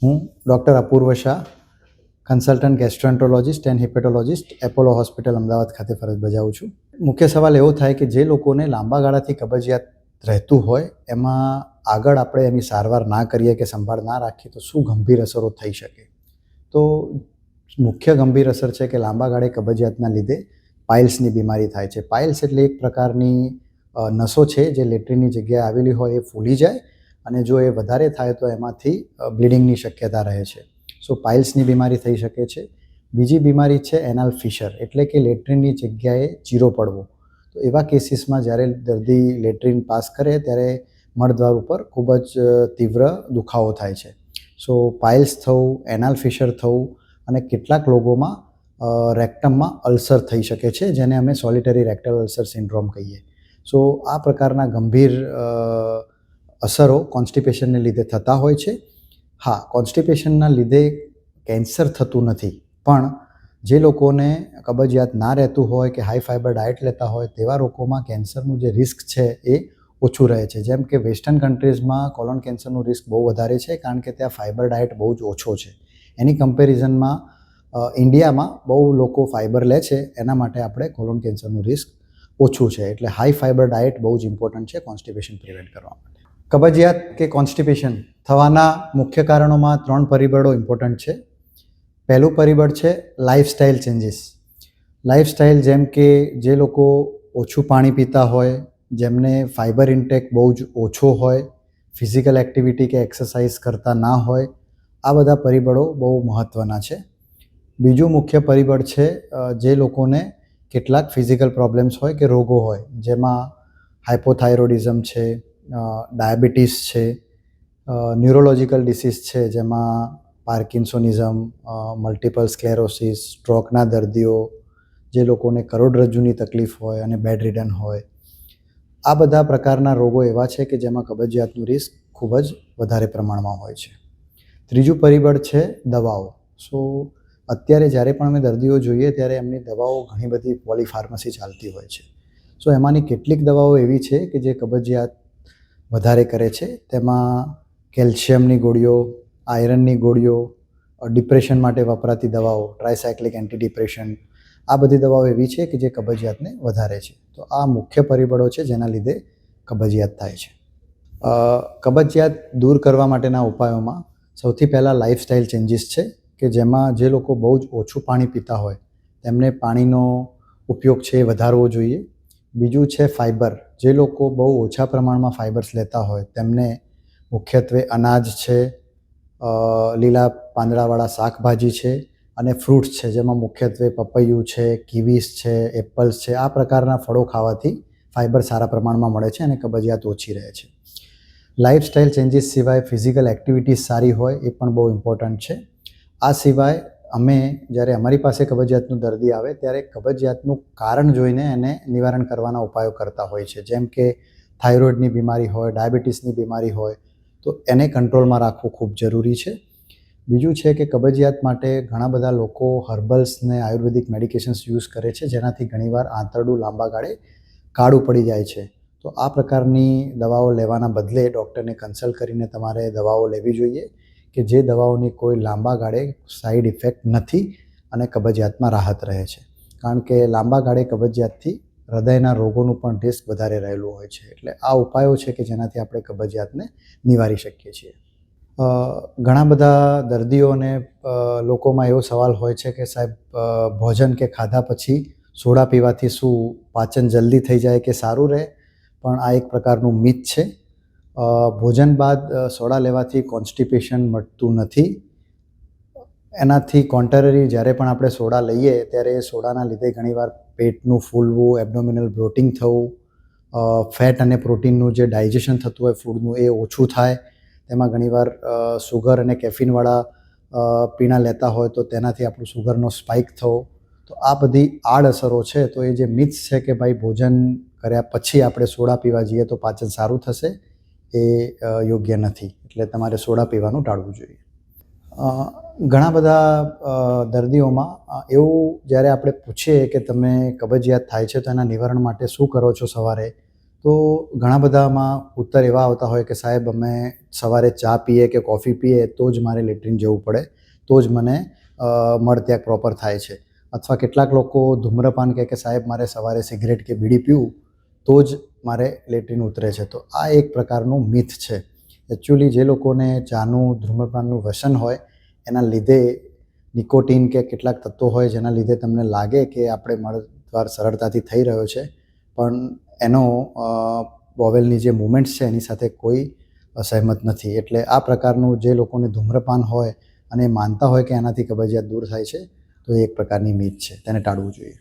હું doctor Apurva Shah, consultant gastroenterologist and hepatologist, Apollo hospital Ahmedabad ખાતે ફરજ બજાવું છું. મુખ્ય સવાલ એવો થાય કે જે લોકોને લાંબા ગાળાથી કબજિયાત રહેતું હોય એમાં આગળ આપણે એની સારવાર ના કરીએ કે સંભાળ ના રાખીએ તો શું ગંભીર અસરો થઈ શકે. તો મુખ્ય ગંભીર અસર છે કે લાંબા ગાળે કબજિયાતના લીધે પાઇલ્સની બીમારી થાય છે. પાઇલ્સ એટલે એક પ્રકારની નસો છે જે લેટ્રિનની જગ્યાએ આવેલી હોય એ ફૂલી જાય અને જો એ વધારે થાય તો એમાંથી બ્લીડિંગની શક્યતા રહે છે. સો પાઇલ્સની બીમારી થઈ શકે છે. બીજી બીમારી છે એનાલ ફિશર, એટલે કે લેટ્રિનની જગ્યાએ ચીરો પડવો. તો એવા કેસીસમાં જ્યારે દર્દી લેટ્રિન પાસ કરે ત્યારે મળદ્વાર ઉપર ખૂબ જ તીવ્ર દુખાવો થાય છે. સો પાઇલ્સ થવું, એનાલ ફિશર થવું અને કેટલાક લોકોમાં રેક્ટમમાં અલ્સર થઈ શકે છે, જેને અમે સોલિટરી રેક્ટલ અલ્સર સિન્ડ્રોમ કહીએ. સો આ પ્રકારના ગંભીર અસરો કોન્સ્ટિપેશનને લીધે થતા હોય છે. હા, કોન્સ્ટિપેશનના લીધે કેન્સર થતું નથી, પણ જે લોકોને કબજિયાત ના રહેતું હોય કે હાઈ ફાઈબર ડાયટ લેતા હોય તેવા લોકોમાં કેન્સરનું જે રિસ્ક છે એ ઓછું રહે છે. જેમ કે વેસ્ટર્ન કન્ટ્રીઝમાં કોલોન કેન્સરનું રિસ્ક બહુ વધારે છે, કારણ કે ત્યાં ફાઈબર ડાયટ બહુ જ ઓછો છે. એની કમ્પેરિઝનમાં ઇન્ડિયામાં બહુ લોકો ફાઈબર લે છે, એના માટે આપણે કોલોન કેન્સરનું રિસ્ક ઓછું છે. એટલે હાઈ ફાઈબર ડાયટ બહુ જ ઇમ્પોર્ટન્ટ છે કોન્સ્ટિપેશન પ્રિવેન્ટ કરવા માટે. કબજિયાત કે કોન્સ્ટિપેશન થવાના મુખ્ય કારણોમાં 3 પરિબળો ઇમ્પોર્ટન્ટ છે. પહેલું પરિબળ છે લાઇફસ્ટાઇલ ચેન્જીસ. લાઇફસ્ટાઇલ જેમ કે જે લોકો ઓછું પાણી પીતા હોય, જેમને ફાઈબર ઇન્ટેક બહુ જ ઓછો હોય, ફિઝિકલ એક્ટિવિટી કે એક્સરસાઇઝ કરતા ના હોય, આ બધા પરિબળો બહુ મહત્ત્વના છે. બીજું મુખ્ય પરિબળ છે જે લોકોને કેટલાક ફિઝિકલ પ્રોબ્લેમ્સ હોય કે રોગો હોય, જેમાં હાઇપોથાઇરોડિઝમ છે, ડાયાબિટીસ છે, ન્યુરોલોજિકલ ડિસીઝ છે, જેમાં પાર્કિન્સોનિઝમ, મલ્ટિપલ સ્ક્લેરોસિસ, સ્ટ્રોકના દર્દીઓ, જે લોકોને કરોડરજ્જુની તકલીફ હોય અને બેડ રિડન હોય. આ બધા પ્રકારના રોગો એવા છે કે જેમાં કબજિયાતનું રિસ્ક ખૂબ જ વધારે પ્રમાણમાં હોય છે. ત્રીજું પરિબળ છે દવાઓ. સો અત્યારે જ્યારે પણ અમે દર્દીઓ જોઈએ ત્યારે એમની દવાઓ ઘણી બધી પોલીફાર્મસી ચાલતી હોય છે. સો એમાંની કેટલીક દવાઓ એવી છે કે જે કબજિયાત વધારે કરે છે. તેમાં કેલ્શિયમની ગોળીઓ, આયરનની ગોળીઓ, ડિપ્રેશન માટે વપરાતી દવાઓ, ટ્રાયસાયક્લિક એન્ટી ડિપ્રેશન, આ બધી દવાઓ એવી છે કે જે કબજિયાતને વધારે છે. તો આ મુખ્ય પરિબળો છે જેના લીધે કબજિયાત થાય છે. કબજિયાત દૂર કરવા માટેના ઉપાયોમાં સૌથી પહેલાં લાઇફસ્ટાઇલ ચેન્જીસ છે, કે જેમાં જે લોકો બહુ જ ઓછું પાણી પીતા હોય તેમને પાણીનો ઉપયોગ છે એ વધારવો જોઈએ. બીજું છે ફાઈબર. જે લોકો બહુ ઓછા પ્રમાણમાં ફાઈબર્સ લેતા હોય તેમને મુખ્યત્વે અનાજ છે, લીલા પાંદડાવાળા શાકભાજી છે અને ફ્રૂટ્સ છે, જેમાં મુખ્યત્વે પપૈયું છે, કિવીસ છે, એપલ્સ છે, આ પ્રકારના ફળો ખાવાથી ફાઈબર સારા પ્રમાણમાં મળે છે અને કબજિયાત ઓછી રહે છે. લાઇફસ્ટાઇલ ચેન્જીસ સિવાય ફિઝિકલ એક્ટિવિટીઝ સારી હોય એ પણ બહુ ઇમ્પોર્ટન્ટ છે. આ સિવાય અમે જ્યારે અમારી પાસે કબજિયાતનું દર્દી આવે ત્યારે કબજિયાતનું કારણ જોઈને એને નિવારણ કરવાના ઉપાયો કરતા હોય છે. જેમ કે થાઇરોઇડની બીમારી હોય, ડાયાબિટીસની બીમારી હોય તો એને કંટ્રોલમાં રાખવું ખૂબ જરૂરી છે. બીજું છે કે કબજિયાત માટે ઘણા બધા લોકો હર્બલ્સ ને આયુર્વેદિક મેડિકેશન્સ યુઝ કરે છે, જેનાથી ઘણીવાર આંતરડું લાંબા ગાળે કાળું પડી જાય છે. તો આ પ્રકારની દવાઓ લેવાના બદલે ડૉક્ટરને કન્સલ્ટ કરીને તમારે દવાઓ લેવી જોઈએ, કે જે દવાઓની કોઈ લાંબા ગાળે સાઈડ ઇફેક્ટ નથી અને કબજિયાતમાં રાહત રહે છે. કારણ કે લાંબા ગાળે કબજિયાતથી હૃદયના રોગોનું પણ રિસ્ક વધારે રહેલું હોય છે. એટલે આ ઉપાયો છે કે જેનાથી આપણે કબજિયાતને નિવારી શકીએ છીએ. ઘણા બધા દર્દીઓને લોકોમાં એવો સવાલ હોય છે કે સાહેબ, ભોજન કે ખાધા પછી સોડા પીવાથી શું પાચન જલ્દી થઈ જાય કે સારું રહે? પણ આ એક પ્રકારનું મિથ છે. ભોજન બાદ સોડા લેવાથી કોન્સ્ટિપેશન મટતું નથી. એનાથી કોન્ટ્રરી જ્યારે પણ આપણે સોડા લઈએ ત્યારે સોડાના લીધે ઘણીવાર પેટનું ફૂલવું, એબ્ડોમિનલ બ્લોટિંગ થવું, ફેટ અને પ્રોટીનનું જે ડાયજેશન થતું હોય ફૂડનું એ ઓછું થાય. તેમાં ઘણીવાર સુગર અને કેફીનવાળા પીણા લેતા હોય તો તેનાથી આપણું સુગરનો સ્પાઇક થવો. તો આ બધી આડઅસરો છે. તો એ જે મિથ્સ છે કે ભાઈ ભોજન કર્યા પછી આપણે સોડા પીવા જઈએ તો પાચન સારું થશે, એ યોગ્ય નથી. એટલે તમારે સોડા પીવાનું ટાળવું જોઈએ. ઘણા બધા દર્દીઓમાં એવું જ્યારે આપણે પૂછીએ કે તમે કબજિયાત થાય છે તો એના નિવારણ માટે શું કરો છો સવારે, તો તો ઘણા બધામાં ઉત્તર એવા આવતા હોય કે સાહેબ અમે સવારે ચા પીએ કે કોફી પીએ તો જ મારે લેટ્રિન જવું પડે, તો જ મને મળત્યાગ પ્રોપર થાય છે. અથવા કેટલાક લોકો ધૂમ્રપાન કહે કે સાહેબ મારે સવારે સિગરેટ કે બીડી પીવું તો જ મારે લેટ્રિન ઉતરે છે. તો આ એક પ્રકારનું મિથ છે. એકચ્યુઅલી જે લોકોને ચાનું ધૂમ્રપાનનું વ્યસન હોય એના લીધે નિકોટિન કે કેટલાક તત્વો હોય જેના લીધે તમને લાગે કે આપણે મળદ્વાર સરળતાથી થઈ રહ્યો છે, પણ એનો બોવેલની જે મુવમેન્ટ્સ છે એની સાથે કોઈ સહેમત નથી. એટલે આ પ્રકારનું જે લોકોને ધૂમ્રપાન હોય અને માનતા હોય કે એનાથી કબજિયાત દૂર થાય છે, તો એ એક પ્રકારની મીથ છે, તેને ટાળવું જોઈએ.